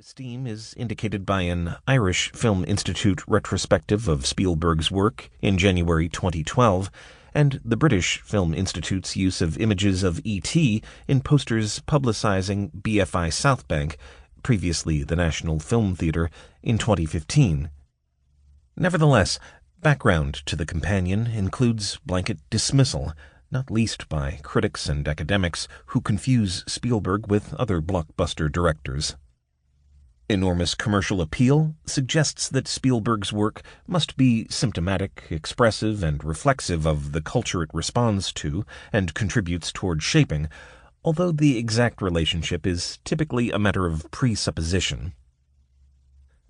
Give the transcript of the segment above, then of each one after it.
esteem is indicated by an Irish Film Institute retrospective of Spielberg's work in January 2012, and the British Film Institute's use of images of E.T. in posters publicizing BFI Southbank, previously the National Film Theatre, in 2015. Nevertheless, background to the companion includes blanket dismissal, not least by critics and academics who confuse Spielberg with other blockbuster directors. Enormous commercial appeal suggests that Spielberg's work must be symptomatic, expressive, and reflexive of the culture it responds to and contributes toward shaping, although the exact relationship is typically a matter of presupposition.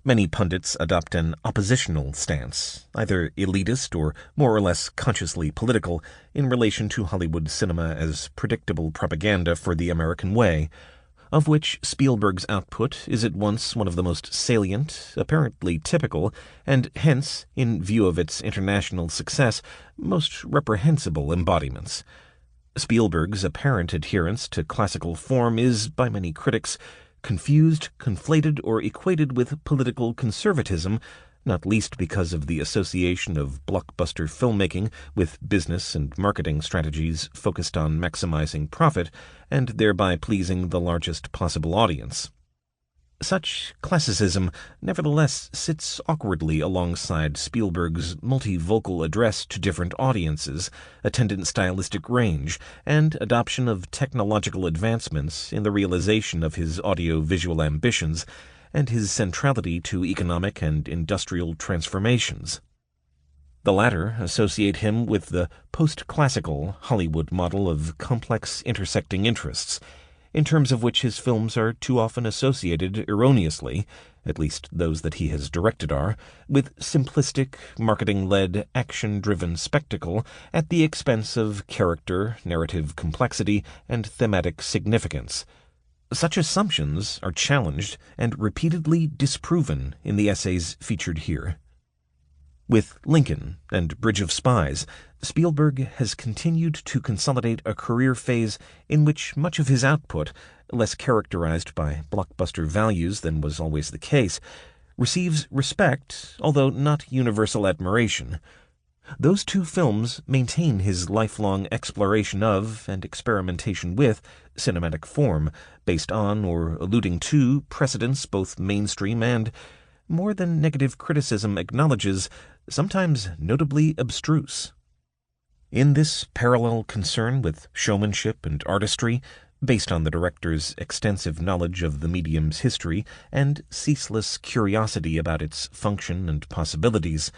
Many pundits adopt an oppositional stance, either elitist or more or less consciously political, in relation to Hollywood cinema as predictable propaganda for the American way, of which Spielberg's output is at once one of the most salient, apparently typical, and hence, in view of its international success, most reprehensible embodiments. Spielberg's apparent adherence to classical form is, by many critics, confused, conflated, or equated with political conservatism, not least because of the association of blockbuster filmmaking with business and marketing strategies focused on maximizing profit and thereby pleasing the largest possible audience. Such classicism nevertheless sits awkwardly alongside Spielberg's multivocal address to different audiences, attendant stylistic range, and adoption of technological advancements in the realization of his audio-visual ambitions, and his centrality to economic and industrial transformations. The latter associate him with the post-classical Hollywood model of complex intersecting interests, in terms of which his films are too often associated erroneously, at least those that he has directed are, with simplistic, marketing-led, action-driven spectacle at the expense of character, narrative complexity, and thematic significance. Such assumptions are challenged and repeatedly disproven in the essays featured here. With Lincoln and Bridge of Spies, Spielberg has continued to consolidate a career phase in which much of his output, less characterized by blockbuster values than was always the case, receives respect, although not universal admiration. Those two films maintain his lifelong exploration of and experimentation with cinematic form, based on or alluding to precedents both mainstream and, more than negative criticism acknowledges, sometimes notably abstruse. In this parallel concern with showmanship and artistry, based on the director's extensive knowledge of the medium's history and ceaseless curiosity about its function and possibilities,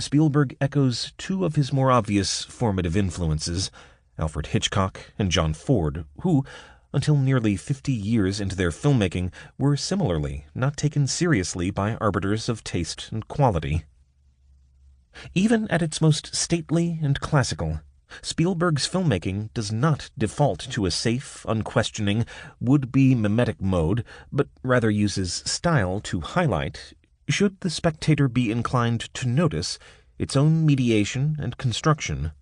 Spielberg echoes two of his more obvious formative influences, Alfred Hitchcock and John Ford, who, until nearly 50 years into their filmmaking, were similarly not taken seriously by arbiters of taste and quality. Even at its most stately and classical, Spielberg's filmmaking does not default to a safe, unquestioning, would-be mimetic mode, but rather uses style to highlight, should the spectator be inclined to notice, its own mediation and construction.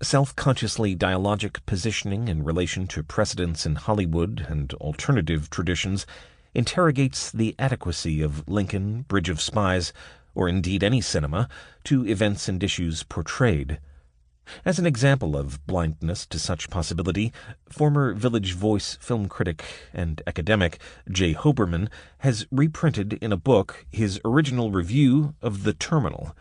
Self-consciously dialogic positioning in relation to precedents in Hollywood and alternative traditions interrogates the adequacy of Lincoln, Bridge of Spies, or indeed any cinema, to events and issues portrayed. As an example of blindness to such possibility, former Village Voice film critic and academic J. Hoberman has reprinted in a book his original review of The Terminal.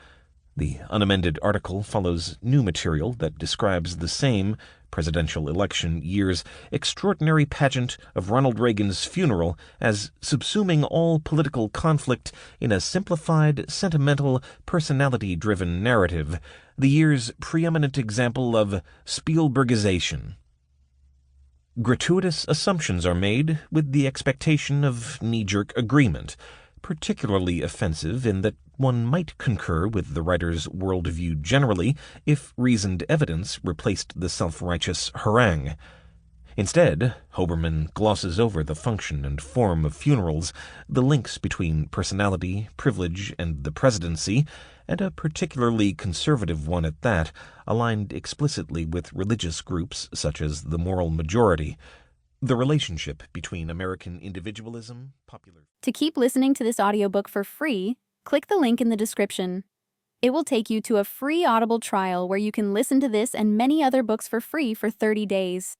The unamended article follows new material that describes the same presidential election year's extraordinary pageant of Ronald Reagan's funeral as subsuming all political conflict in a simplified, sentimental, personality-driven narrative, the year's preeminent example of Spielbergization. Gratuitous assumptions are made with the expectation of knee-jerk agreement, particularly offensive in that one might concur with the writer's worldview generally if reasoned evidence replaced the self-righteous harangue. Instead, Hoberman glosses over the function and form of funerals, the links between personality, privilege, and the presidency, and a particularly conservative one at that, aligned explicitly with religious groups such as the moral majority. The relationship between American individualism, popular... To keep listening to this audiobook for free, click the link in the description. It will take you to a free Audible trial where you can listen to this and many other books for free for 30 days.